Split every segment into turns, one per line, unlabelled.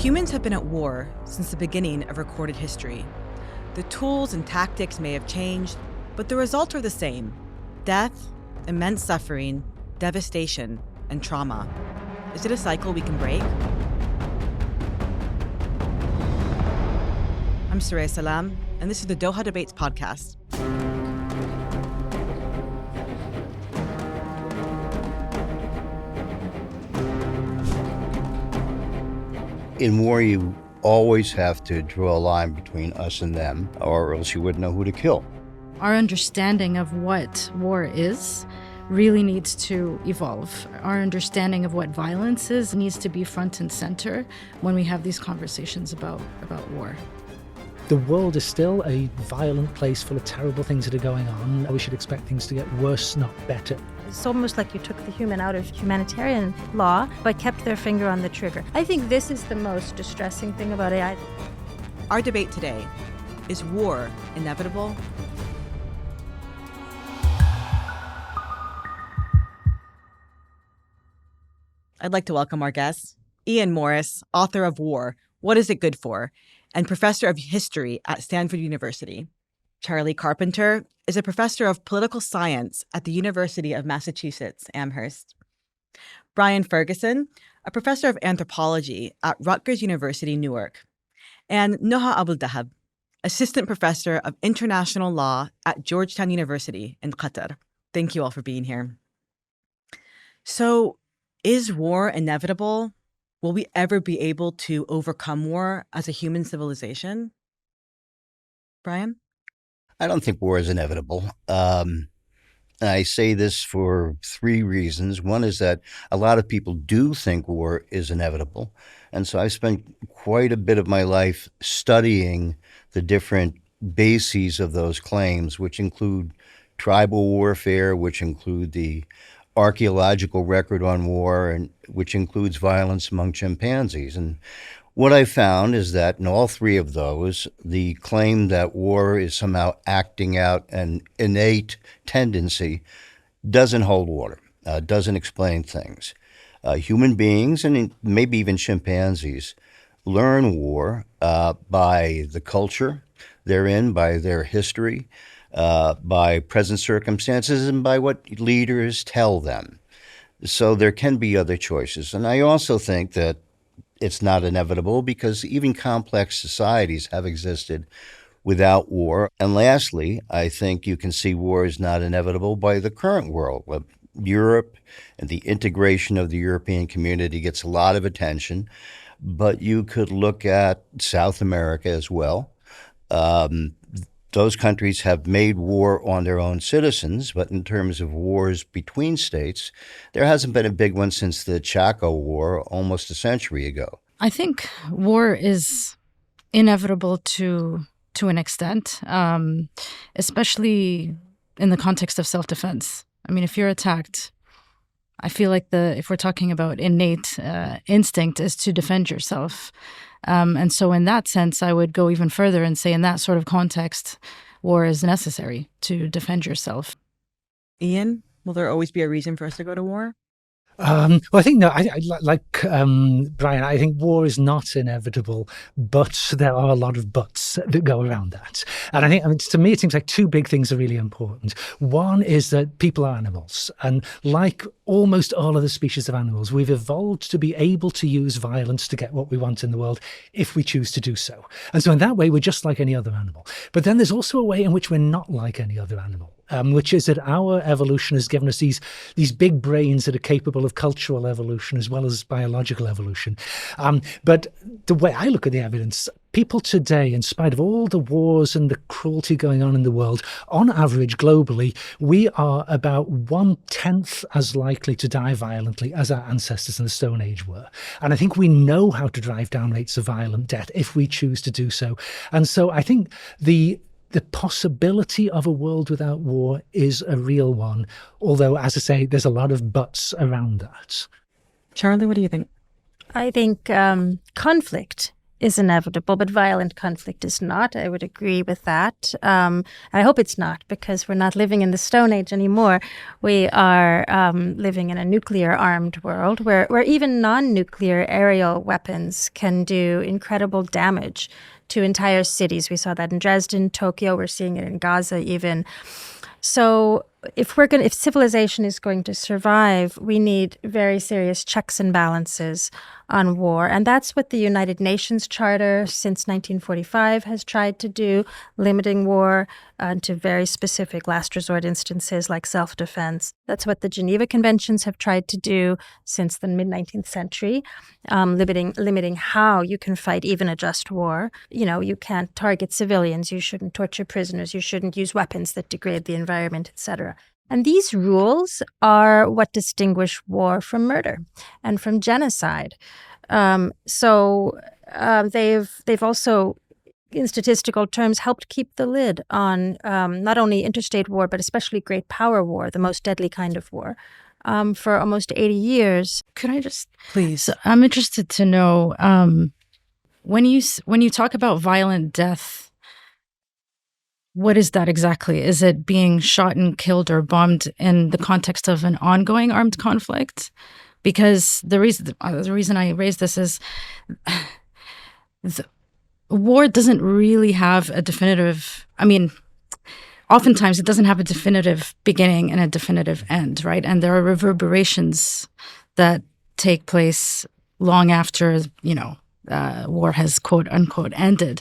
Humans have been at war since the beginning of recorded history. The tools and tactics may have changed, but the results are the same: death, immense suffering, devastation, and trauma. Is it a cycle we can break? I'm Soraya Salam, and this is the Doha Debates podcast.
In war, you always have to draw a line between us and them, or else you wouldn't know who to kill.
Our understanding of what war is really needs to evolve. Our understanding of what violence is needs to be front and center when we have these conversations about war.
The world is still a violent place full of terrible things that are going on. We should expect things to get worse, not better.
It's almost like you took the human out of humanitarian law, but kept their finger on the trigger. I think this is the most distressing thing about AI.
Our debate today: is war inevitable? I'd like to welcome our guests, Ian Morris, author of War, What Is It Good For?, and professor of history at Stanford University. Charli Carpenter is a professor of political science at the University of Massachusetts, Amherst. Brian Ferguson, a professor of anthropology at Rutgers University, Newark. And Noha Aboueldahab, assistant professor of international law at Georgetown University in Qatar. Thank you all for being here. So, is war inevitable? Will we ever be able to overcome war as a human civilization? Brian?
I don't think war is inevitable. I say this for three reasons. One is that a lot of people do think war is inevitable. And so I spent quite a bit of my life studying the different bases of those claims, which include tribal warfare, which include the archaeological record on war, and which includes violence among chimpanzees. And what I found is that in all three of those, the claim that war is somehow acting out an innate tendency doesn't hold water, doesn't explain things. Human beings, and maybe even chimpanzees, learn war by the culture they're in, by their history, by present circumstances, and by what leaders tell them. So there can be other choices. And I also think that it's not inevitable because even complex societies have existed without war. And lastly, I think you can see war is not inevitable by the current world. Europe and the integration of the European community gets a lot of attention, but you could look at South America as well. Those countries have made war on their own citizens, but in terms of wars between states, there hasn't been a big one since the Chaco War almost a century ago.
I think war is inevitable to an extent, especially in the context of self-defense. I mean, if you're attacked, I feel like if we're talking about innate instinct is to defend yourself. And so in that sense, I would go even further and say in that sort of context, war is necessary to defend yourself.
Ian, will there always be a reason for us to go to war?
Well, I think, no, I like Brian, I think war is not inevitable, but there are a lot of buts that go around that. And I think, to me, it seems like two big things are really important. One is that people are animals. And like almost all of the species of animals, we've evolved to be able to use violence to get what we want in the world if we choose to do so. And so in that way, we're just like any other animal. But then there's also a way in which we're not like any other animal. Which is that our evolution has given us these big brains that are capable of cultural evolution as well as biological evolution. But the way I look at the evidence, people today, in spite of all the wars and the cruelty going on in the world, on average, globally, we are about 1/10 as likely to die violently as our ancestors in the Stone Age were. And I think we know how to drive down rates of violent death if we choose to do so. And so I think the possibility of a world without war is a real one, although, as I say, there's a lot of buts around that.
Charli, what do you think?
I think conflict is inevitable, but violent conflict is not. I would agree with that. I hope it's not, because we're not living in the Stone Age anymore. We are living in a nuclear-armed world where even non-nuclear aerial weapons can do incredible damage to entire cities. We saw that in Dresden, Tokyo. We're seeing it in Gaza even. So if civilization is going to survive, we need very serious checks and balances on war. And that's what the United Nations Charter since 1945 has tried to do, limiting war to very specific last resort instances like self-defense. That's what the Geneva Conventions have tried to do since the mid-19th century, limiting how you can fight even a just war. You can't target civilians, you shouldn't torture prisoners, you shouldn't use weapons that degrade the environment, etc. And these rules are what distinguish war from murder and from genocide. They've also, in statistical terms, helped keep the lid on not only interstate war, but especially great power war, the most deadly kind of war, for almost 80 years.
Could I just
Please.
So I'm interested to know when you talk about violent death. What is that exactly? Is it being shot and killed or bombed in the context of an ongoing armed conflict? Because the reason I raise this is war doesn't really have a definitive. I mean, oftentimes it doesn't have a definitive beginning and a definitive end, right? And there are reverberations that take place long after war has quote unquote ended.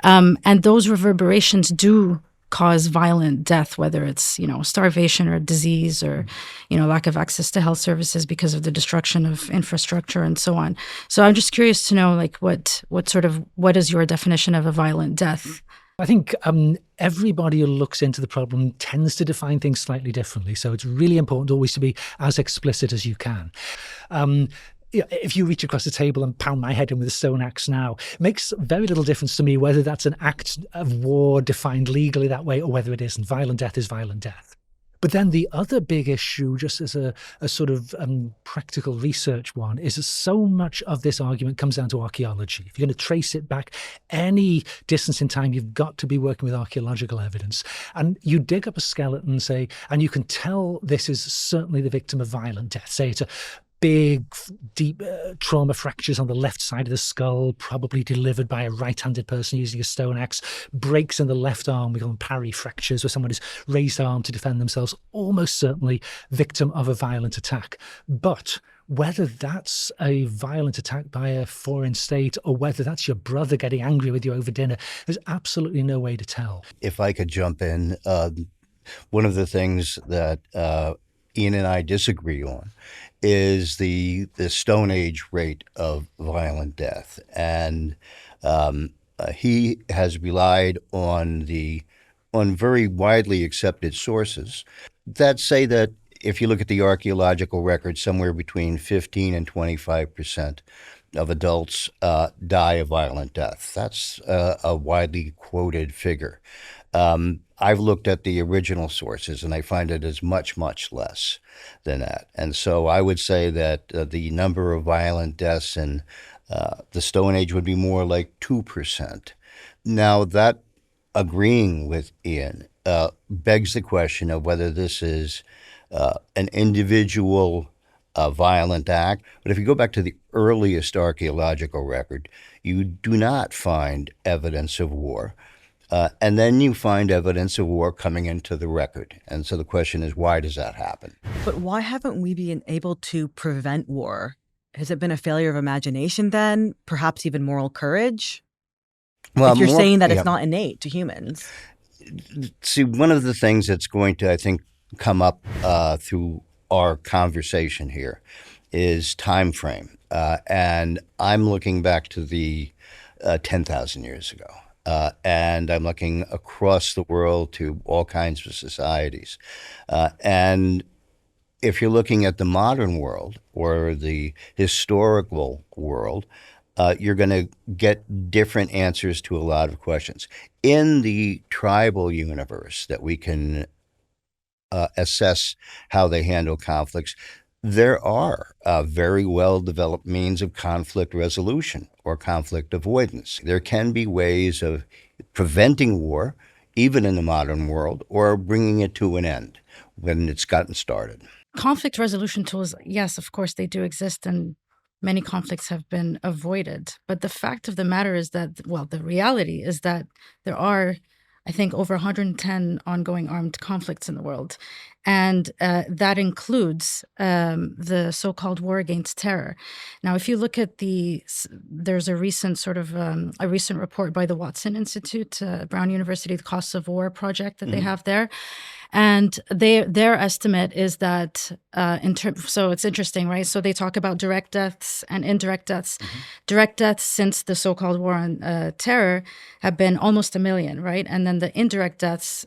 And those reverberations do cause violent death, whether it's, starvation or disease or, lack of access to health services because of the destruction of infrastructure and so on. So I'm just curious to know, what is your definition of a violent death?
I think everybody who looks into the problem tends to define things slightly differently. So it's really important always to be as explicit as you can. If you reach across the table and pound my head in with a stone axe now, it makes very little difference to me whether that's an act of war defined legally that way or whether it isn't. Violent death is violent death. But then the other big issue, just as a sort of practical research one, is that so much of this argument comes down to archaeology. If you're going to trace it back any distance in time, you've got to be working with archaeological evidence. And you dig up a skeleton, say, and you can tell this is certainly the victim of violent death. Say it's a big, deep trauma fractures on the left side of the skull, probably delivered by a right-handed person using a stone axe. Breaks in the left arm, we call them parry fractures, where someone has raised their arm to defend themselves. Almost certainly victim of a violent attack. But whether that's a violent attack by a foreign state or whether that's your brother getting angry with you over dinner, there's absolutely no way to tell.
If I could jump in, one of the things that Ian and I disagree on is the Stone Age rate of violent death. And he has relied on very widely accepted sources that say that if you look at the archaeological record, somewhere between 15 and 25% of adults die a violent death. That's a widely quoted figure. I've looked at the original sources, and I find it is much, much less than that. And so I would say that the number of violent deaths in the Stone Age would be more like 2%. Now, that agreeing with Ian begs the question of whether this is an individual violent act. But if you go back to the earliest archaeological record, you do not find evidence of war. And then you find evidence of war coming into the record. And so the question is, why does that happen?
But why haven't we been able to prevent war? Has it been a failure of imagination then? Perhaps even moral courage?
Well,
if you're saying that it's not innate to humans.
See, one of the things that's going to, I think, come up through our conversation here is time frame. And I'm looking back to the 10,000 years ago. And I'm looking across the world to all kinds of societies. And if you're looking at the modern world or the historical world, you're going to get different answers to a lot of questions. In the tribal universe that we can assess how they handle conflicts, There are very well-developed means of conflict resolution or conflict avoidance. There can be ways of preventing war, even in the modern world, or bringing it to an end when it's gotten started.
Conflict resolution tools, yes, of course, they do exist, and many conflicts have been avoided. But the fact of the matter is that, well, the reality is that there are, I think, over 110 ongoing armed conflicts in the world. And that includes the so-called war against terror. Now, if you look at there's a recent a recent report by the Watson Institute, Brown University, the Costs of War project that they have there. And their estimate is that so it's interesting, right? So they talk about direct deaths and indirect deaths. Direct deaths since the so-called war on terror have been almost 1 million, right? And then the indirect deaths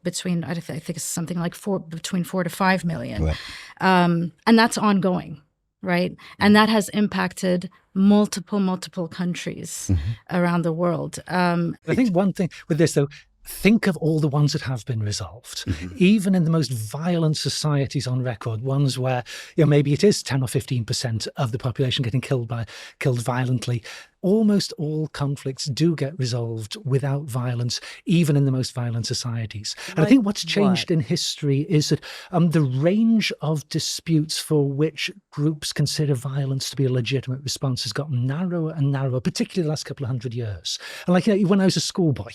between, I think it's something like between 4 to 5 million.
Right.
And that's ongoing, right? And that has impacted multiple countries around the world.
I think one thing with this, though, think of all the ones that have been resolved. Even in the most violent societies on record, ones where maybe it is 10 or 15% of the population getting killed violently. Almost all conflicts do get resolved without violence, even in the most violent societies. And I think what's changed in history is that the range of disputes for which groups consider violence to be a legitimate response has gotten narrower and narrower, particularly the last couple of 100 years. And when I was a schoolboy,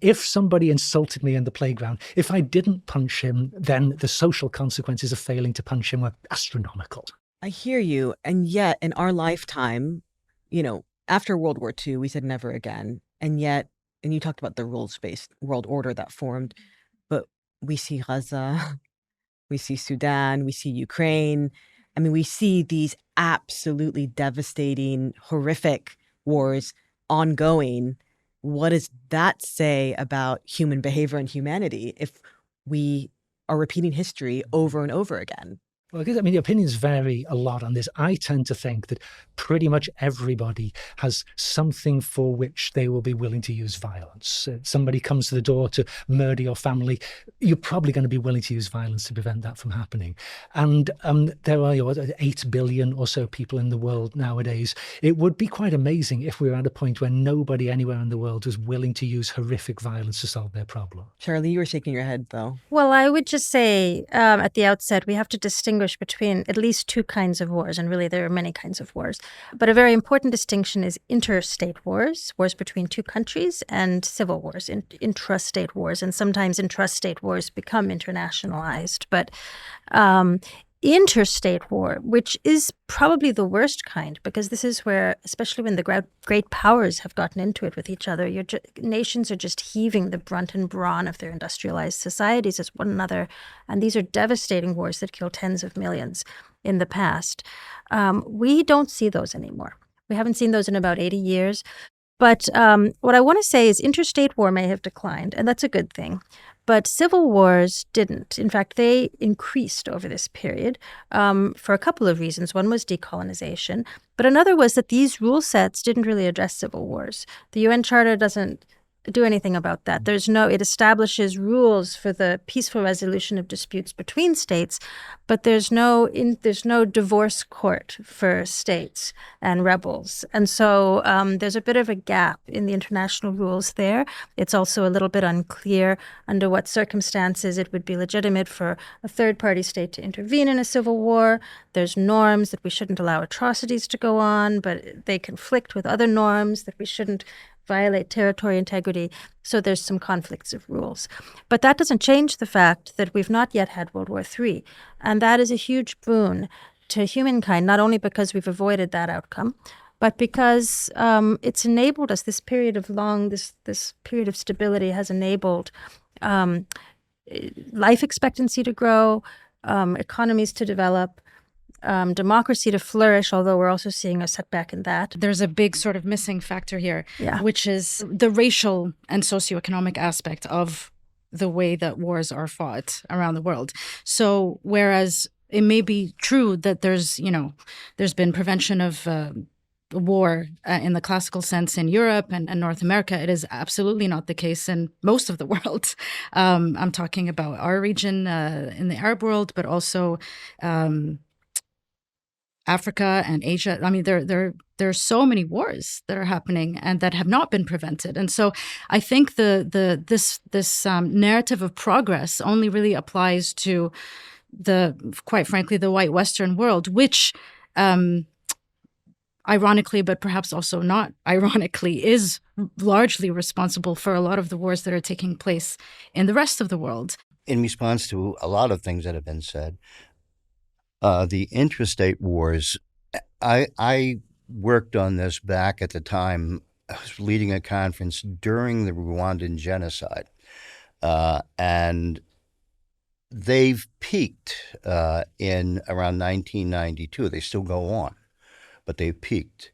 if somebody insulted me in the playground, if I didn't punch him, then the social consequences of failing to punch him were astronomical.
I hear you. And yet in our lifetime, after World War II, we said never again. And yet, and you talked about the rules-based world order that formed, but we see Gaza, we see Sudan, we see Ukraine. I mean, we see these absolutely devastating, horrific wars ongoing. What does that say about human behavior and humanity if we are repeating history over and over again?
Well, the opinions vary a lot on this. I tend to think that pretty much everybody has something for which they will be willing to use violence. If somebody comes to the door to murder your family, you're probably going to be willing to use violence to prevent that from happening. And there are 8 billion or so people in the world nowadays. It would be quite amazing if we were at a point where nobody anywhere in the world was willing to use horrific violence to solve their problem.
Charli, you were shaking your head, though.
Well, I would just say at the outset, we have to distinguish between at least two kinds of wars, and really there are many kinds of wars. But a very important distinction is interstate wars, wars between two countries, and civil wars, intrastate wars. And sometimes intrastate wars become internationalized. But interstate war, which is probably the worst kind, because this is where, especially when the great powers have gotten into it with each other, nations are just heaving the brunt and brawn of their industrialized societies as one another. And these are devastating wars that kill tens of millions in the past. We don't see those anymore. We haven't seen those in about 80 years. But what I want to say is interstate war may have declined, and that's a good thing. But civil wars didn't. In fact, they increased over this period for a couple of reasons. One was decolonization, but another was that these rule sets didn't really address civil wars. The UN Charter doesn't do anything about that. It establishes rules for the peaceful resolution of disputes between states, but there's no divorce court for states and rebels. And so there's a bit of a gap in the international rules there. It's also a little bit unclear under what circumstances it would be legitimate for a third-party state to intervene in a civil war. There's norms that we shouldn't allow atrocities to go on, but they conflict with other norms that we shouldn't violate territorial integrity. So there's some conflicts of rules. But that doesn't change the fact that we've not yet had World War III. And that is a huge boon to humankind, not only because we've avoided that outcome, but because it's enabled us, this period of stability has enabled life expectancy to grow, economies to develop, democracy to flourish, although we're also seeing a setback in that.
There's a big sort of missing factor here, which is the racial and socioeconomic aspect of the way that wars are fought around the world. So whereas it may be true that there's been prevention of war in the classical sense in Europe and North America, it is absolutely not the case in most of the world. I'm talking about our region in the Arab world, but also Africa and Asia. I mean, there are so many wars that are happening and that have not been prevented. And so I think this narrative of progress only really applies to quite frankly, the white Western world, which ironically, but perhaps also not ironically, is largely responsible for a lot of the wars that are taking place in the rest of the world.
In response to a lot of things that have been said, the interstate wars, I worked on this back at the time. I was leading a conference during the Rwandan genocide, and they've peaked in around 1992. They still go on, but they've peaked.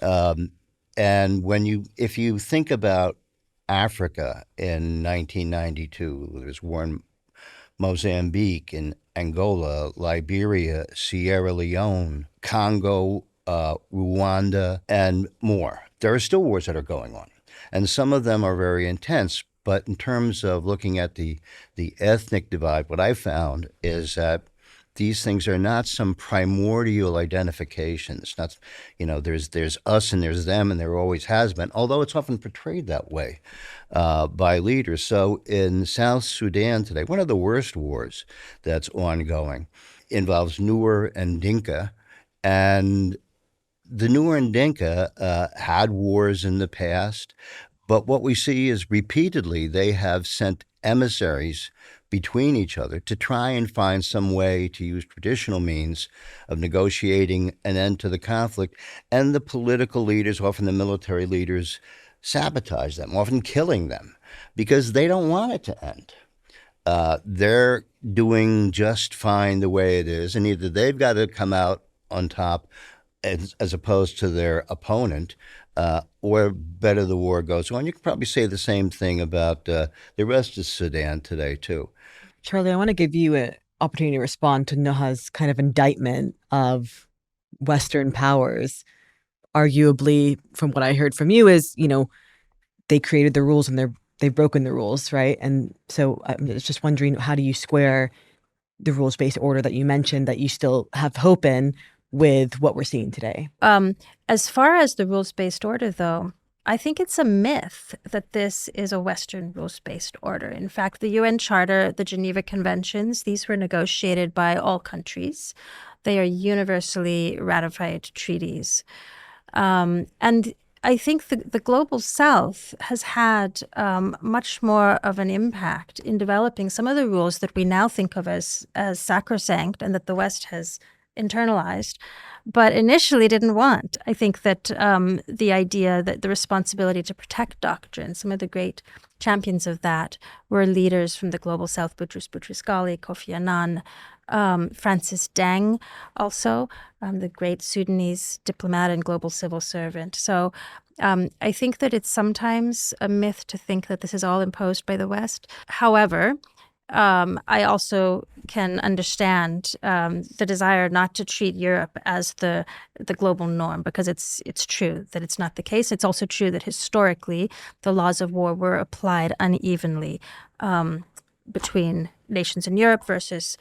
And if you think about Africa in 1992, there was war in Mozambique, in Angola, Liberia, Sierra Leone, Congo, Rwanda, and more. There are still wars that are going on, and some of them are very intense. But in terms of looking at the ethnic divide, what I found is that these things are not some primordial identification. It's not, there's us and there's them, and there always has been, although it's often portrayed that way by leaders. So in South Sudan today, one of the worst wars that's ongoing involves Nuer and Dinka. And the Nuer and Dinka had wars in the past, but what we see is repeatedly they have sent emissaries between each other to try and find some way to use traditional means of negotiating an end to the conflict. And the political leaders, often the military leaders, sabotage them, often killing them, because they don't want it to end. They're doing just fine the way it is, and either they've got to come out on top as opposed to their opponent, or better the war goes on. You can probably say the same thing about the rest of Sudan today, too.
Charli, I want to give you an opportunity to respond to Noha's kind of indictment of Western powers. Arguably, from what I heard from you, is, they created the rules and they've broken the rules, right? And so I was just wondering, how do you square the rules-based order that you mentioned that you still have hope in with what we're seeing today?
As far as the rules-based order, though, I think it's a myth that this is a Western rules-based order. In fact, the UN Charter, the Geneva Conventions, these were negotiated by all countries. They are universally ratified treaties. And I think the Global South has had much more of an impact in developing some of the rules that we now think of as sacrosanct and that the West has internalized, but initially didn't want. I think that the idea that the responsibility to protect doctrine, some of the great champions of that were leaders from the Global South, Boutros Boutros-Ghali, Kofi Annan, Francis Deng, also the great Sudanese diplomat and global civil servant. So I think that it's sometimes a myth to think that this is all imposed by the West. However, I also can understand the desire not to treat Europe as the global norm, because it's true that it's not the case. It's also true that historically the laws of war were applied unevenly between nations in Europe versus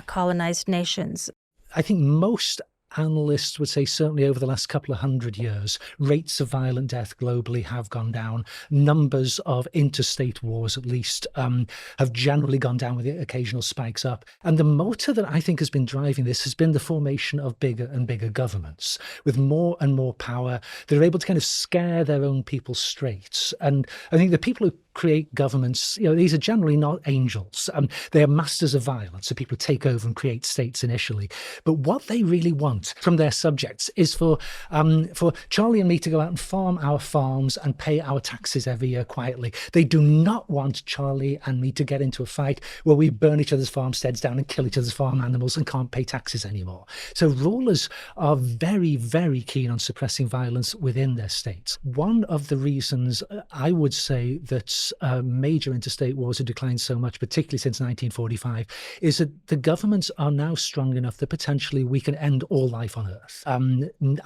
colonized nations.
I think most analysts would say certainly over the last couple of 100 years, rates of violent death globally have gone down. Numbers of interstate wars, at least, have generally gone down with the occasional spikes up. And the motor that I think has been driving this has been the formation of bigger and bigger governments with more and more power. They're able to kind of scare their own people straight. And I think the people who create governments, these are generally not angels. They are masters of violence, so people take over and create states initially. But what they really want from their subjects is for Charli and me to go out and farm our farms and pay our taxes every year quietly. They do not want Charli and me to get into a fight where we burn each other's farmsteads down and kill each other's farm animals and can't pay taxes anymore. So rulers are very, very keen on suppressing violence within their states. One of the reasons I would say that reasons major interstate wars have declined so much, particularly since 1945, is that the governments are now strong enough that potentially we can end all life on Earth.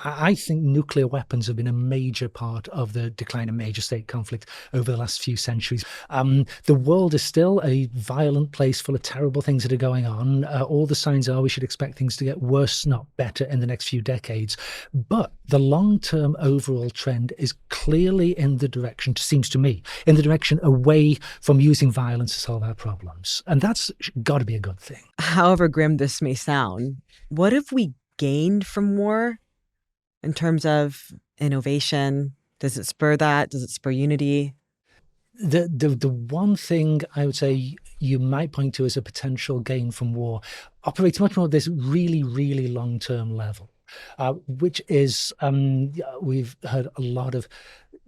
I think nuclear weapons have been a major part of the decline of major state conflict over the last few centuries. The world is still a violent place full of terrible things that are going on. All the signs are we should expect things to get worse, not better, in the next few decades. But the long-term overall trend is clearly in the direction, seems to me, in the direction away from using violence to solve our problems. And that's got to be a good thing.
However grim this may sound, what have we gained from war in terms of innovation? Does it spur that? Does it spur unity?
The one thing I would say you might point to as a potential gain from war operates much more at this really, really long-term level, which is, we've heard a lot of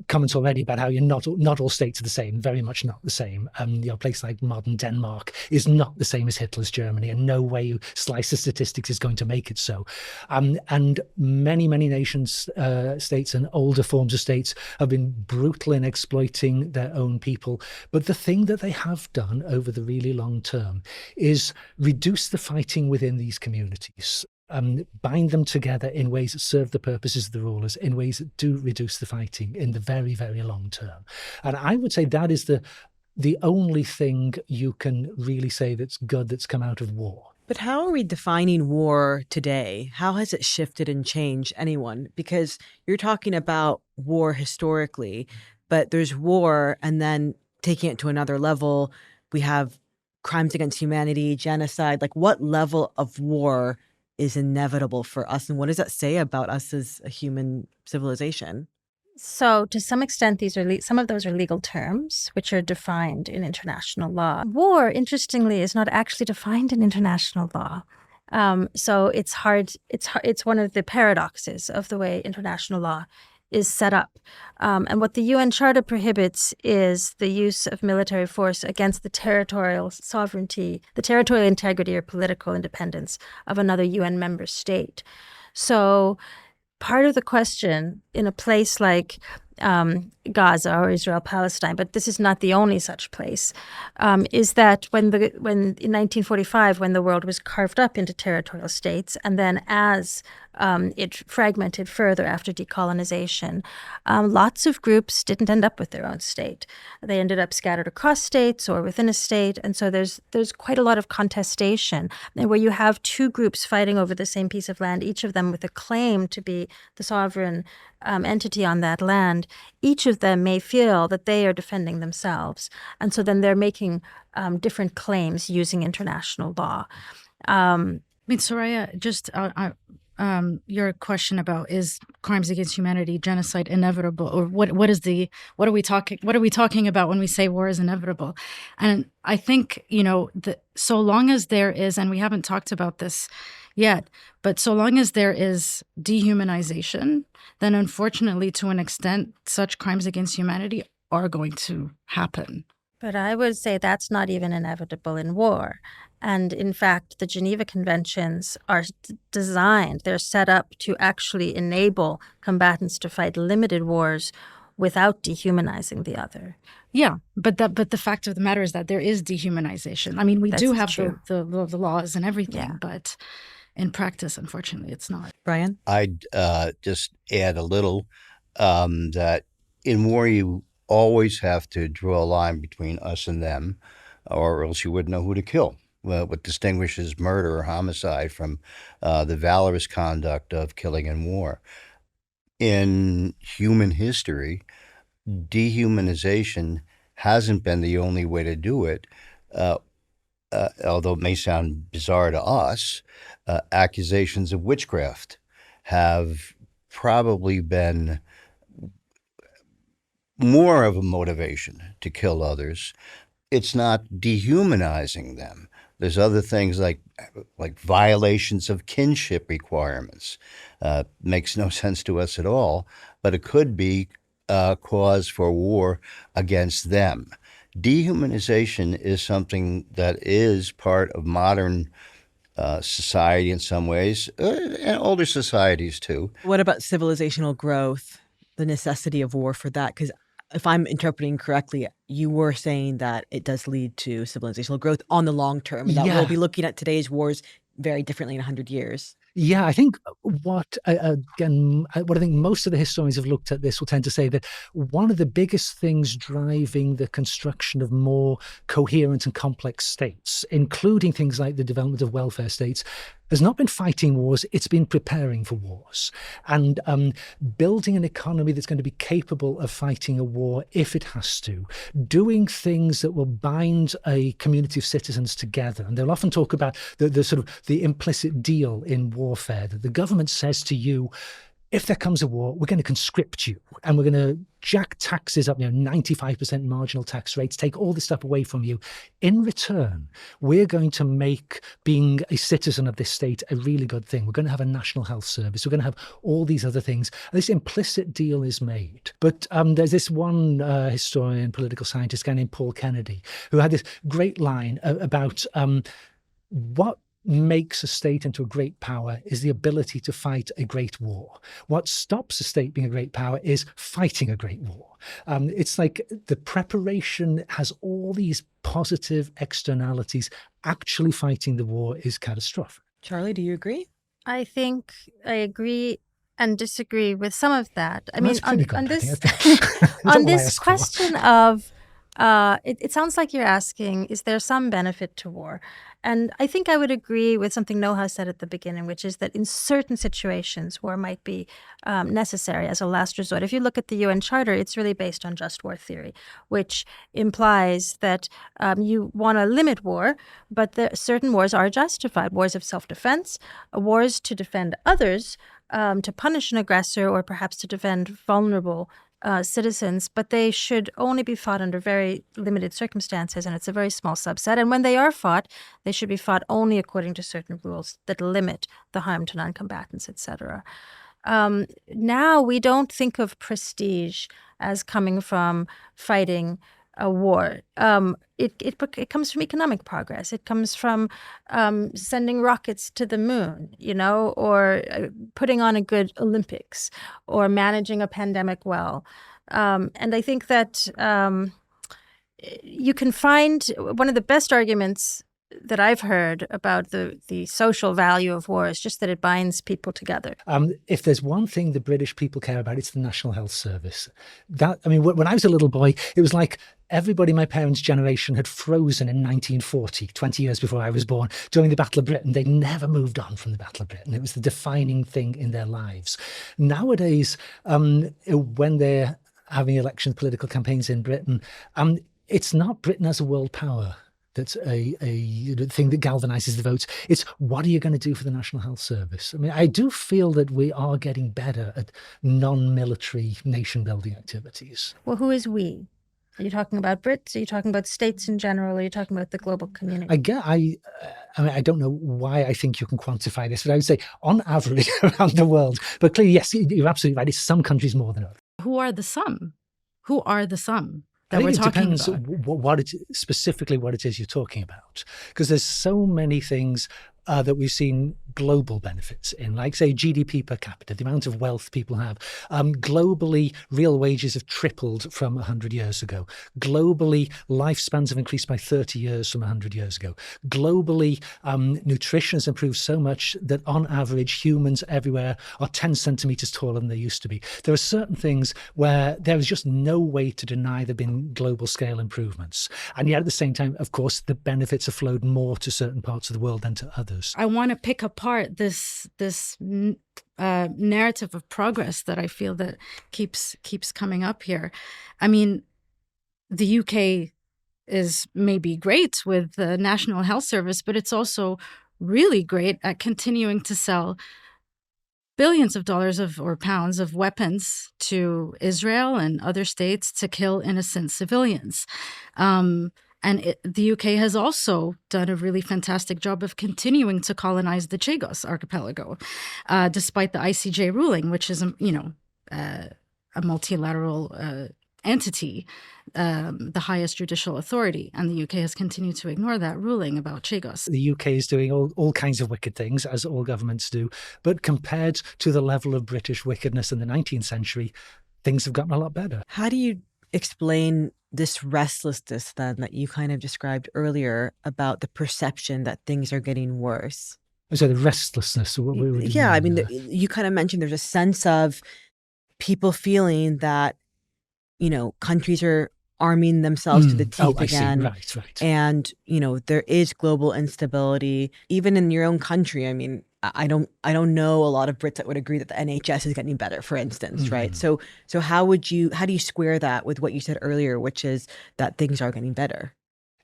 comments already about how you're not all states are the same, very much not the same. A place like modern Denmark is not the same as Hitler's Germany, and no way you slice the statistics is going to make it so. And many nations, states and older forms of states have been brutal in exploiting their own people. But the thing that they have done over the really long term is reduce the fighting within these communities. Bind them together in ways that serve the purposes of the rulers, in ways that do reduce the fighting in the very, very long term. And I would say that is the only thing you can really say that's good that's come out of war.
But how are we defining war today? How has it shifted and changed anyone? Because you're talking about war historically, but there's war and then taking it to another level. We have crimes against humanity, genocide. Like, what level of war is inevitable for us, and what does that say about us as a human civilization?
So, to some extent, these are some of those are legal terms which are defined in international law. War, interestingly, is not actually defined in international law. So it's hard. It's one of the paradoxes of the way international law is set up. And what the UN Charter prohibits is the use of military force against the territorial sovereignty, the territorial integrity or political independence of another UN member state. So part of the question in a place like Gaza or Israel-Palestine, but this is not the only such place, is that when in 1945, when the world was carved up into territorial states, and then as it fragmented further after decolonization, lots of groups didn't end up with their own state. They ended up scattered across states or within a state, and so there's quite a lot of contestation, and where you have two groups fighting over the same piece of land, each of them with a claim to be the sovereign entity on that land. Each of them may feel that they are defending themselves, and so then they're making different claims using international law.
I mean, Soraya, just your question about is crimes against humanity, genocide inevitable, or what are we talking about when we say war is inevitable? And I think, so long as there is, and we haven't talked about this yet, but so long as there is dehumanization, then unfortunately, to an extent, such crimes against humanity are going to happen.
But I would say that's not even inevitable in war. And in fact, the Geneva Conventions are designed, they're set up to actually enable combatants to fight limited wars without dehumanizing the other.
Yeah, but the fact of the matter is that there is dehumanization. I mean, we do have the laws and everything, but in practice, unfortunately, it's not.
Brian?
I'd just add a little that in war, you always have to draw a line between us and them, or else you wouldn't know who to kill. What distinguishes murder or homicide from the valorous conduct of killing in war. In human history, dehumanization hasn't been the only way to do it, although it may sound bizarre to us. Accusations of witchcraft have probably been more of a motivation to kill others. It's not dehumanizing them. There's other things like violations of kinship requirements. Makes no sense to us at all, but it could be a cause for war against them. Dehumanization is something that is part of modern society in some ways, and older societies too.
What about civilizational growth, the necessity of war for that? Because if I'm interpreting correctly, you were saying that it does lead to civilizational growth on the long term, and that we'll be looking at today's wars very differently in 100 years.
Yeah, I think what I think most of the historians have looked at this will tend to say that one of the biggest things driving the construction of more coherent and complex states, including things like the development of welfare states, has not been fighting wars, it's been preparing for wars and building an economy that's going to be capable of fighting a war if it has to, doing things that will bind a community of citizens together. And they'll often talk about the sort of the implicit deal in warfare, that the government says to you, if there comes a war, we're going to conscript you and we're going to jack taxes up, 95% marginal tax rates, take all this stuff away from you. In return, we're going to make being a citizen of this state a really good thing. We're going to have a national health service. We're going to have all these other things. And this implicit deal is made. But there's this one historian, political scientist, guy named Paul Kennedy, who had this great line about what makes a state into a great power is the ability to fight a great war. What stops a state being a great power is fighting a great war. It's like the preparation has all these positive externalities. Actually fighting the war is catastrophic.
Charli, do you agree?
I think I agree and disagree with some of that. I mean, on this on this question of it sounds like you're asking, is there some benefit to war? And I think I would agree with something Noha said at the beginning, which is that in certain situations, war might be necessary as a last resort. If you look at the UN Charter, it's really based on just war theory, which implies that you want to limit war, but certain wars are justified. Wars of self-defense, wars to defend others, to punish an aggressor, or perhaps to defend vulnerable citizens, but they should only be fought under very limited circumstances, and it's a very small subset. And when they are fought, they should be fought only according to certain rules that limit the harm to non-combatants, etc. Now we don't think of prestige as coming from fighting a war. It comes from economic progress. It comes from sending rockets to the moon, or putting on a good Olympics, or managing a pandemic well. And I think that you can find one of the best arguments that I've heard about the social value of war is just that it binds people together.
If there's one thing the British people care about, it's the National Health Service. When I was a little boy, it was like everybody in my parents' generation had frozen in 1940, 20 years before I was born, during the Battle of Britain. They never moved on from the Battle of Britain. It was the defining thing in their lives. Nowadays, when they're having elections, political campaigns in Britain, it's not Britain as a world power that's a thing that galvanizes the votes. It's what are you going to do for the National Health Service? I mean, I do feel that we are getting better at non-military nation-building activities.
Well, who is we? Are you talking about Brits? Are you talking about states in general? Are you talking about the global community?
I don't know why I think you can quantify this, but I would say on average around the world. But clearly, yes, you're absolutely right. It's some countries more than others.
Who are the some? Who are the some?
I think it depends specifically what it is you're talking about, because there's so many things that we've seen global benefits in, like, say, GDP per capita, the amount of wealth people have. Globally, real wages have tripled from 100 years ago. Globally, lifespans have increased by 30 years from 100 years ago. Globally, nutrition has improved so much that on average, humans everywhere are 10 centimeters taller than they used to be. There are certain things where there is just no way to deny there have been global scale improvements. And yet at the same time, of course, the benefits have flowed more to certain parts of the world than to others.
I want to pick apart this narrative of progress that I feel that keeps coming up here. I mean, the UK is maybe great with the National Health Service, but it's also really great at continuing to sell billions of dollars or pounds of weapons to Israel and other states to kill innocent civilians. The UK has also done a really fantastic job of continuing to colonize the Chagos archipelago, despite the ICJ ruling, which is, a multilateral entity, the highest judicial authority. And the UK has continued to ignore that ruling about Chagos.
The UK is doing all kinds of wicked things, as all governments do. But compared to the level of British wickedness in the 19th century, things have gotten a lot better.
How do you explain this restlessness then that you kind of described earlier about the perception that things are getting worse?
So the restlessness. What do you
Yeah, I
mean?
mean, you kind of mentioned there's a sense of people feeling that, countries are arming themselves to the teeth
I see.
again.
Right.
And, there is global instability. Even in your own country, I mean, I don't know a lot of Brits that would agree that the NHS is getting better, for instance, right? So how do you square that with what you said earlier, which is that things are getting better?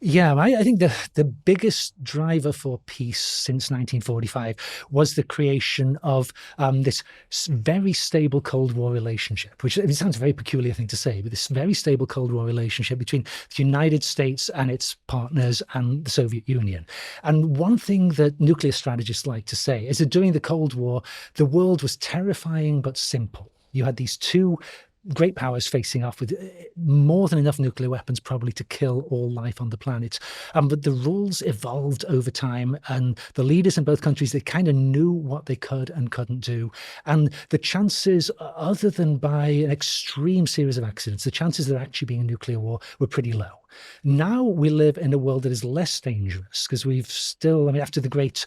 Yeah, I think the biggest driver for peace since 1945 was the creation of this very stable Cold War relationship, which it sounds a very peculiar thing to say, but this very stable Cold War relationship between the United States and its partners and the Soviet Union. And one thing that nuclear strategists like to say is that during the Cold War, the world was terrifying but simple. You had these two great powers facing off with more than enough nuclear weapons probably to kill all life on the planet. But the rules evolved over time, and the leaders in both countries, they kind of knew what they could and couldn't do. And the chances, other than by an extreme series of accidents, the chances of there actually being a nuclear war were pretty low. Now we live in a world that is less dangerous because we've still, after the great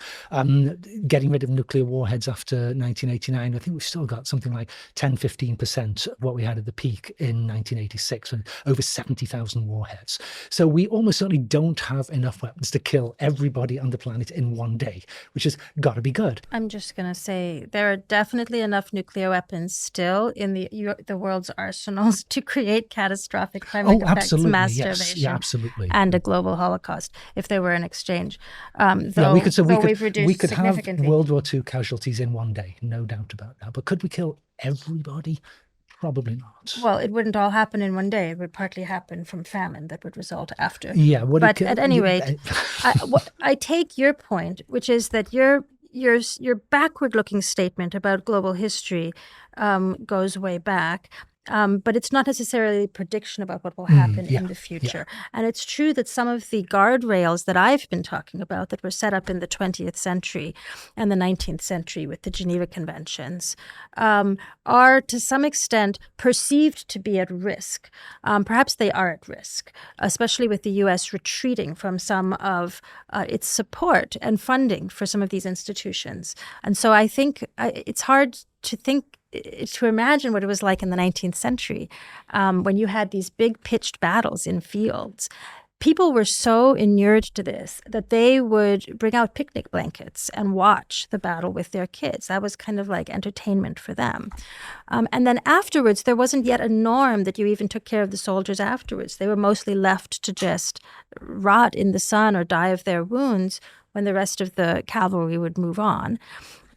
getting rid of nuclear warheads after 1989, I think we've still got something like 10-15% of what we had at the peak in 1986, when over 70,000 warheads. So we almost certainly don't have enough weapons to kill everybody on the planet in one day, which has got to be good.
I'm just going to say there are definitely enough nuclear weapons still in the world's arsenals to create catastrophic climate effects, mass starvation,
yeah, absolutely,
and a global Holocaust if there were an exchange.
We could have
significantly.
World War II casualties in one day, no doubt about that. But could we kill everybody? Probably not.
Well, it wouldn't all happen in one day. It would partly happen from famine that would result after.
Yeah.
But at any rate, I take your point, which is that your backward-looking statement about global history goes way back. But it's not necessarily a prediction about what will happen in the future. Yeah. And it's true that some of the guardrails that I've been talking about that were set up in the 20th century and the 19th century with the Geneva Conventions are to some extent perceived to be at risk. Perhaps they are at risk, especially with the U.S. retreating from some of its support and funding for some of these institutions. And so I think it's hard to imagine what it was like in the 19th century when you had these big pitched battles in fields. People were so inured to this that they would bring out picnic blankets and watch the battle with their kids. That was kind of like entertainment for them. And then afterwards, there wasn't yet a norm that you even took care of the soldiers afterwards. They were mostly left to just rot in the sun or die of their wounds when the rest of the cavalry would move on.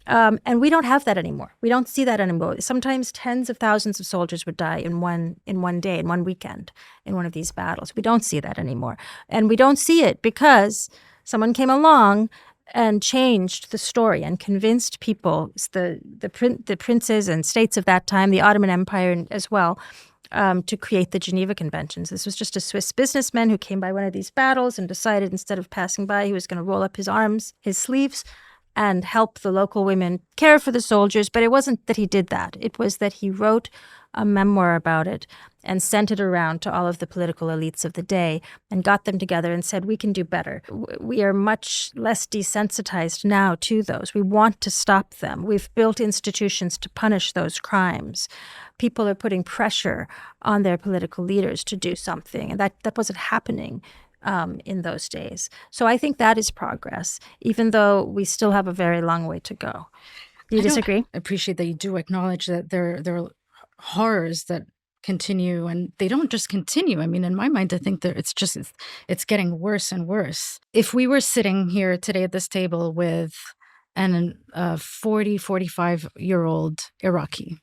And we don't have that anymore. We don't see that anymore. Sometimes tens of thousands of soldiers would die in one day, in one weekend, in one of these battles. We don't see that anymore. And we don't see it because someone came along and changed the story and convinced people, the princes and states of that time, the Ottoman Empire as well, to create the Geneva Conventions. This was just a Swiss businessman who came by one of these battles and decided instead of passing by, he was going to roll up his sleeves, and help the local women care for the soldiers. But it wasn't that he did that. It was that he wrote a memoir about it and sent it around to all of the political elites of the day and got them together and said, we can do better. We are much less desensitized now to those. We want to stop them. We've built institutions to punish those crimes. People are putting pressure on their political leaders to do something. And that wasn't happening in those days. So I think that is progress, even though we still have a very long way to go. Do you disagree?
I appreciate that you do acknowledge that there are horrors that continue, and they don't just continue. I mean, in my mind, I think that it's getting worse and worse. If we were sitting here today at this table with a 45-year-old Iraqi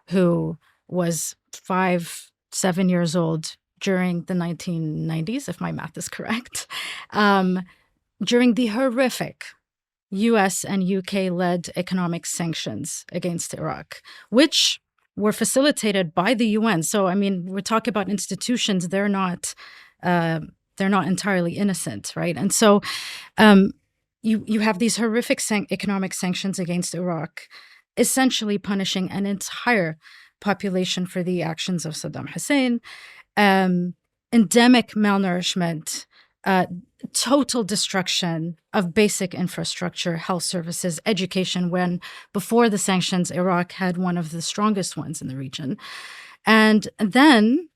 who was 5-7 years old during the 1990s, if my math is correct, during the horrific US and UK-led economic sanctions against Iraq, which were facilitated by the UN. So, I mean, we're talking about institutions; they're not entirely innocent, right? And so, you have these horrific economic sanctions against Iraq, essentially punishing an entire population for the actions of Saddam Hussein. endemic malnourishment, total destruction of basic infrastructure, health services, education, when before the sanctions, Iraq had one of the strongest ones in the region. And then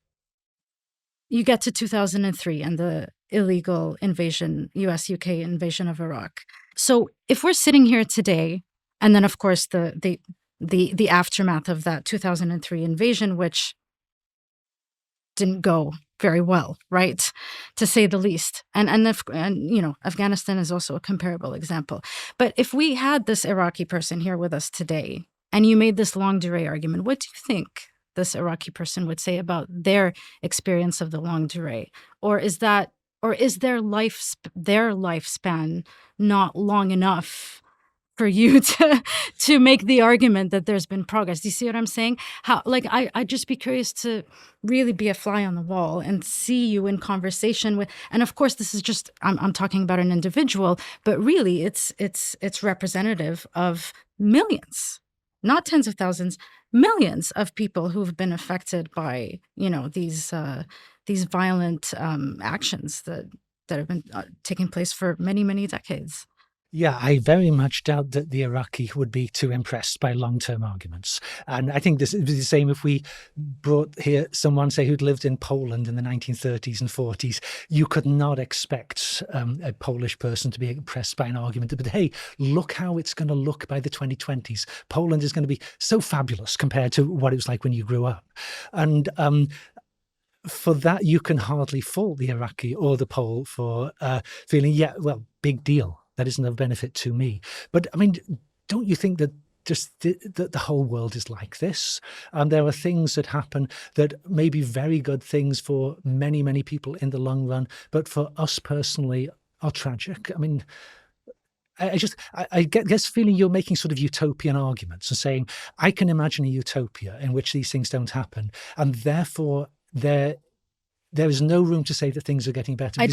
you get to 2003 and the illegal invasion, US-UK invasion of Iraq. So if we're sitting here today, and then of course the aftermath of that 2003 invasion, which didn't go very well, right, to say the least. And you know, Afghanistan is also a comparable example. But if we had this Iraqi person here with us today, and you made this longue durée argument, what do you think this Iraqi person would say about their experience of the longue durée? Or is their lifespan not long enough for you to make the argument that there's been progress? Do you see what I'm saying? How, like, I'd just be curious to really be a fly on the wall and see you in conversation with, and of course this is just, I'm talking about an individual, but really it's representative of millions, not tens of thousands, millions of people who've been affected by, you know, these violent actions that have been taking place for many, many decades.
Yeah, I very much doubt that the Iraqi would be too impressed by long-term arguments. And I think this would be the same if we brought here someone, say, who'd lived in Poland in the 1930s and 40s. You could not expect a Polish person to be impressed by an argument. But hey, look how it's going to look by the 2020s. Poland is going to be so fabulous compared to what it was like when you grew up. And for that, you can hardly fault the Iraqi or the Pole for feeling, yeah, well, big deal. That isn't of benefit to me. But I mean, don't you think that just the whole world is like this? There are things that happen that may be very good things for many, many people in the long run, but for us personally are tragic. I mean, I get this feeling you're making sort of utopian arguments and saying, I can imagine a utopia in which these things don't happen, and therefore there is no room to say that things are getting better. I'm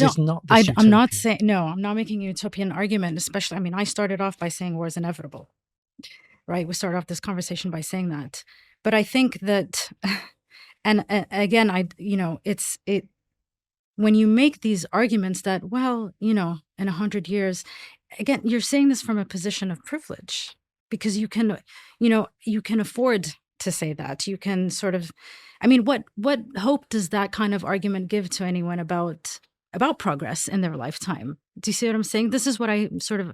not saying, no, I'm not making a utopian argument, especially, I mean, I started off by saying war is inevitable, right? We started off this conversation by saying that. But I think that, and again, when you make these arguments that, well, you know, in 100 years, again, you're saying this from a position of privilege because you can afford to say that. You can sort of, I mean, what hope does that kind of argument give to anyone about progress in their lifetime? Do you see what I'm saying? This is what I'm sort of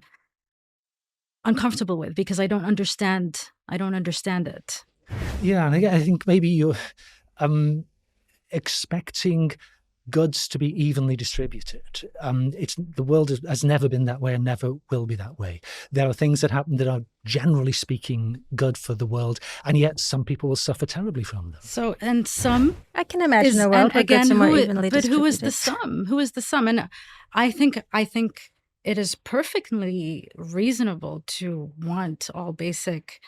uncomfortable with because I don't understand it.
Yeah, and I think maybe you're expecting goods to be evenly distributed. The world has never been that way and never will be that way. There are things that happen that are generally speaking good for the world, and yet some people will suffer terribly from them.
So, and some,
I can imagine a world where goods are more evenly distributed.
But who is the sum? Who is the sum? And I think it is perfectly reasonable to want all basic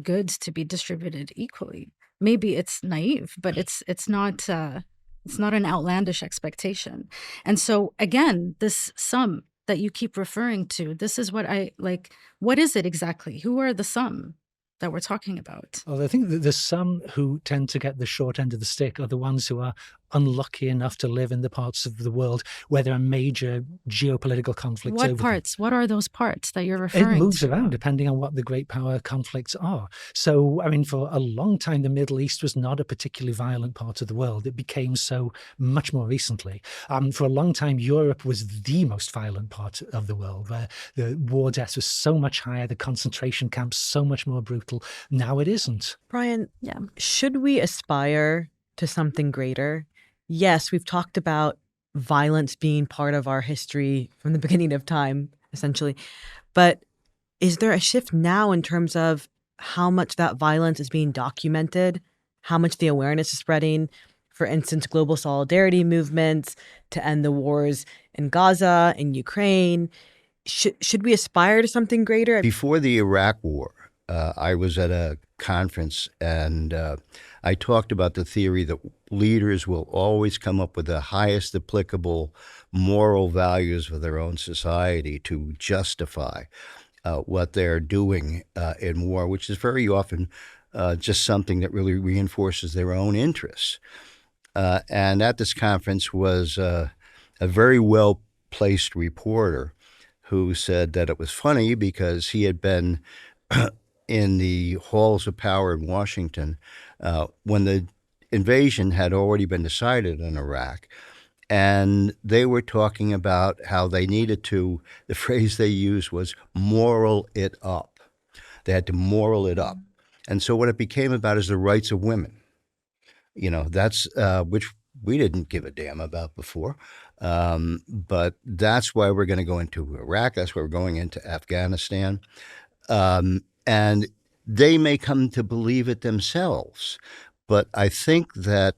goods to be distributed equally. Maybe it's naive, but it's not. It's not an outlandish expectation. And so, again, this sum that you keep referring to, this is what I like. What is it exactly? Who are the sum that we're talking about?
Well, I think that the some who tend to get the short end of the stick are the ones who are unlucky enough to live in the parts of the world where there are major geopolitical conflicts.
What parts? What are those parts that you're referring to?
It moves around depending on what the great power conflicts are. So, I mean, for a long time, the Middle East was not a particularly violent part of the world. It became so much more recently. For a long time, Europe was the most violent part of the world, where the war deaths was so much higher, the concentration camps so much more brutal. Now it isn't.
Brian, should we aspire to something greater? Yes, we've talked about violence being part of our history from the beginning of time, essentially. But is there a shift now in terms of how much that violence is being documented, how much the awareness is spreading? For instance, global solidarity movements to end the wars in Gaza, in Ukraine. Should we aspire to something greater?
Before the Iraq War, I was at a conference and I talked about the theory that leaders will always come up with the highest applicable moral values for their own society to justify what they're doing in war, which is very often just something that really reinforces their own interests. And at this conference was a very well-placed reporter who said that it was funny because he had been in the halls of power in Washington when the invasion had already been decided in Iraq. And they were talking about how they needed to, the phrase they used was moral it up. They had to moral it up. And so what it became about is the rights of women. That's which we didn't give a damn about before. But that's why we're going to go into Iraq. That's why we're going into Afghanistan. And they may come to believe it themselves. But I think that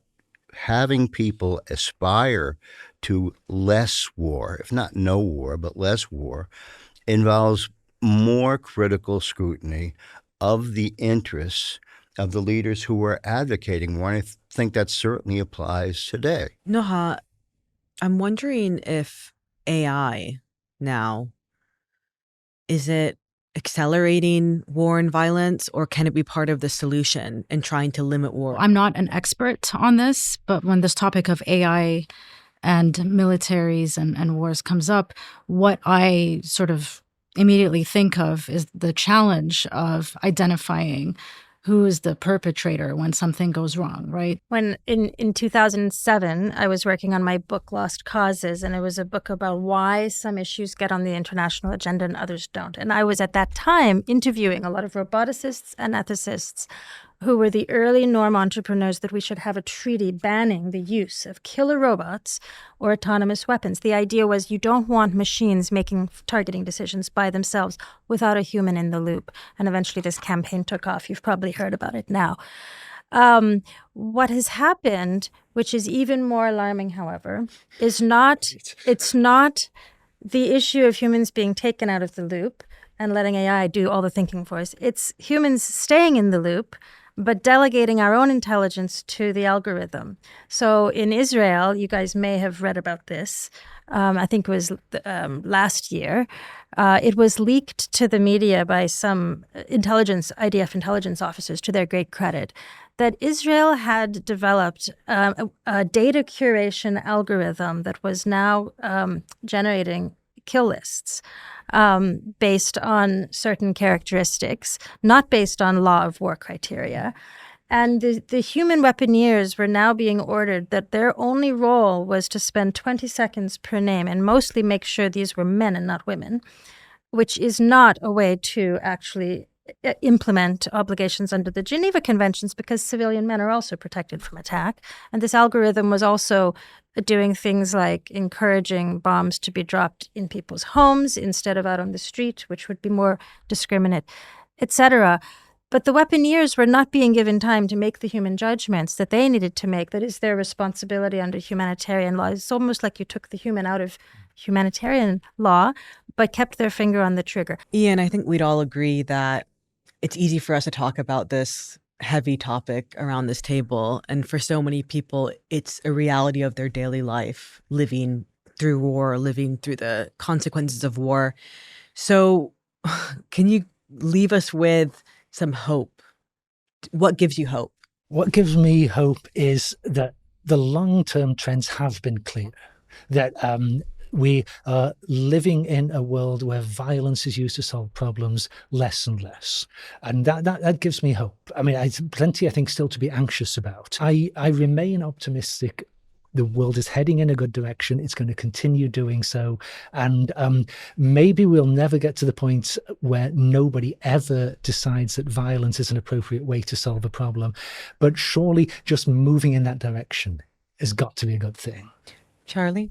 having people aspire to less war, if not no war, but less war, involves more critical scrutiny of the interests of the leaders who are advocating war. And I think that certainly applies today.
Noha, I'm wondering if AI now, is it accelerating war and violence, or can it be part of the solution in trying to limit war?
I'm not an expert on this, but when this topic of AI and militaries and wars comes up, what I sort of immediately think of is the challenge of identifying who is the perpetrator when something goes wrong, right?
When in 2007, I was working on my book, Lost Causes, and it was a book about why some issues get on the international agenda and others don't. And I was at that time interviewing a lot of roboticists and ethicists who were the early norm entrepreneurs that we should have a treaty banning the use of killer robots or autonomous weapons. The idea was you don't want machines making targeting decisions by themselves without a human in the loop. And eventually this campaign took off. You've probably heard about it now. What has happened, which is even more alarming, however, is it's not the issue of humans being taken out of the loop and letting AI do all the thinking for us. It's humans staying in the loop, but delegating our own intelligence to the algorithm. So in Israel, you guys may have read about this. I think it was last year. It was leaked to the media by some IDF intelligence officers, to their great credit, that Israel had developed a data curation algorithm that was now generating kill lists based on certain characteristics, not based on law of war criteria. And the human weaponeers were now being ordered that their only role was to spend 20 seconds per name and mostly make sure these were men and not women, which is not a way to actually implement obligations under the Geneva Conventions, because civilian men are also protected from attack. And this algorithm was also doing things like encouraging bombs to be dropped in people's homes instead of out on the street, which would be more discriminate, etc. But the weaponeers were not being given time to make the human judgments that they needed to make. That is their responsibility under humanitarian law. It's almost like you took the human out of humanitarian law, but kept their finger on the trigger.
Ian, I think we'd all agree that it's easy for us to talk about this heavy topic around this table. And for so many people, it's a reality of their daily life, living through war, living through the consequences of war. So can you leave us with some hope? What gives you hope?
What gives me hope is that the long-term trends have been clear, that we are living in a world where violence is used to solve problems less and less. And that gives me hope. I mean, there's plenty, I think, still to be anxious about. I remain optimistic. The world is heading in a good direction. It's going to continue doing so. And maybe we'll never get to the point where nobody ever decides that violence is an appropriate way to solve a problem. But surely just moving in that direction has got to be a good thing.
Charli,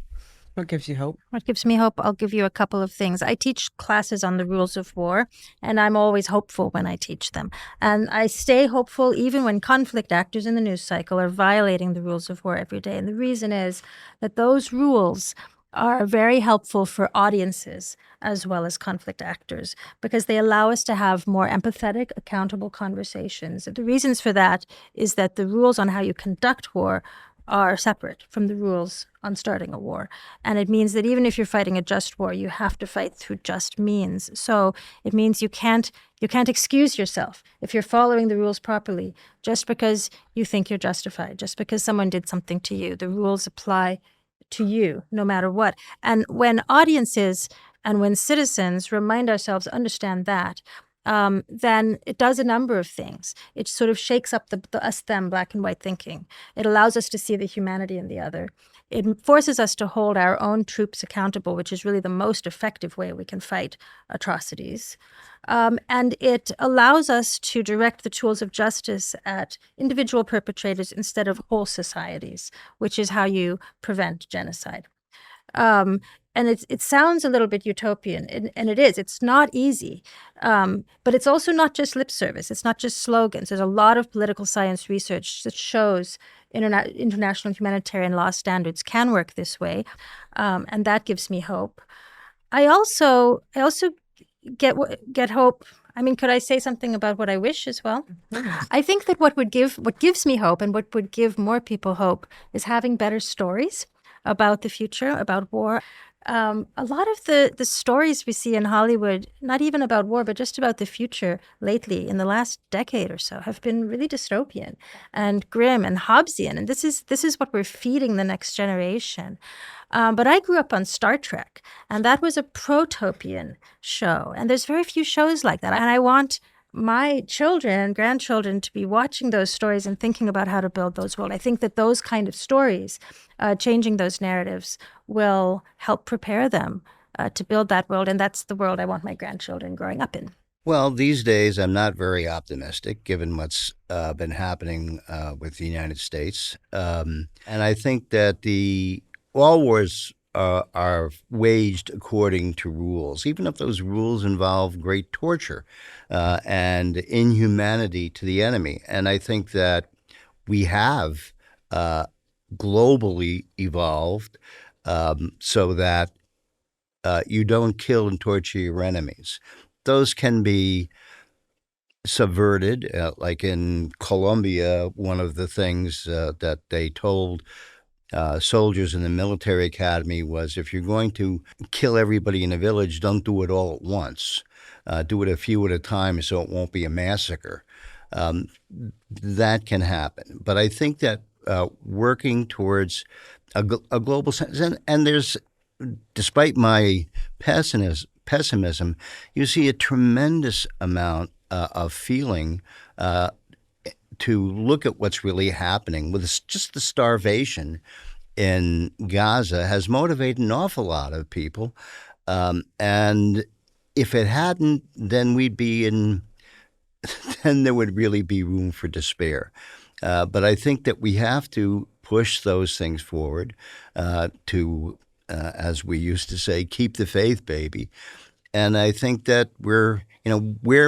what gives you hope?
What gives me hope? I'll give you a couple of things. I teach classes on the rules of war, and I'm always hopeful when I teach them. And I stay hopeful even when conflict actors in the news cycle are violating the rules of war every day. And the reason is that those rules are very helpful for audiences as well as conflict actors, because they allow us to have more empathetic, accountable conversations. The reasons for that is that the rules on how you conduct war are separate from the rules on starting a war. And it means that even if you're fighting a just war, you have to fight through just means. So it means you can't excuse yourself if you're following the rules properly just because you think you're justified, just because someone did something to you. The rules apply to you no matter what. And when audiences and when citizens remind ourselves, understand that, then it does a number of things. It sort of shakes up the us-them black and white thinking. It allows us to see the humanity in the other. It forces us to hold our own troops accountable, which is really the most effective way we can fight atrocities. And it allows us to direct the tools of justice at individual perpetrators instead of whole societies, which is how you prevent genocide. And it sounds a little bit utopian, and it is. It's not easy, but it's also not just lip service. It's not just slogans. There's a lot of political science research that shows international humanitarian law standards can work this way, and that gives me hope. I also get hope. I mean, could I say something about what I wish as well? I think that what gives me hope and what would give more people hope is having better stories about the future, about war. A lot of the stories we see in Hollywood, not even about war, but just about the future lately in the last decade or so, have been really dystopian and grim and Hobbesian. And this is what we're feeding the next generation. But I grew up on Star Trek, and that was a protopian show. And there's very few shows like that. And I want my children and grandchildren to be watching those stories and thinking about how to build those worlds. I think that those kind of stories, changing those narratives, will help prepare them to build that world. And that's the world I want my grandchildren growing up in.
Well, these days I'm not very optimistic, given what's been happening with the United States. And I think that all wars are waged according to rules, even if those rules involve great torture and inhumanity to the enemy. And I think that we have globally evolved so that you don't kill and torture your enemies. Those can be subverted, like in Colombia. One of the things that they told soldiers in the military academy was, if you're going to kill everybody in a village, don't do it all at once. Do it a few at a time so it won't be a massacre. That can happen. But I think that working towards a global sense, and there's, despite my pessimism, you see a tremendous amount of feeling to look at what's really happening with just the starvation in Gaza has motivated an awful lot of people. And if it hadn't, then then there would really be room for despair. But I think that we have to push those things forward to, as we used to say, keep the faith, baby. And I think that where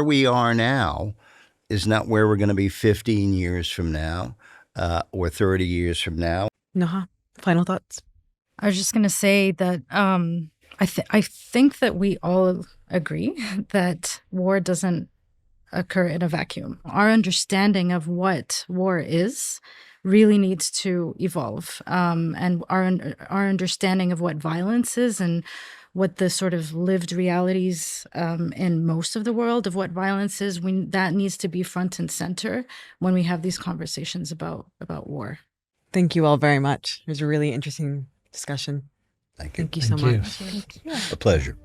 we are now is not where we're going to be 15 years from now or 30 years from now.
Noha, final thoughts?
I was just going to say that I think that we all agree that war doesn't occur in a vacuum. Our understanding of what war is really needs to evolve, and our understanding of what violence is and what the sort of lived realities in most of the world of what violence is, that needs to be front and center when we have these conversations about war.
Thank you all very much. It was a really interesting discussion.
Thank you.
Thank you so much.
A pleasure.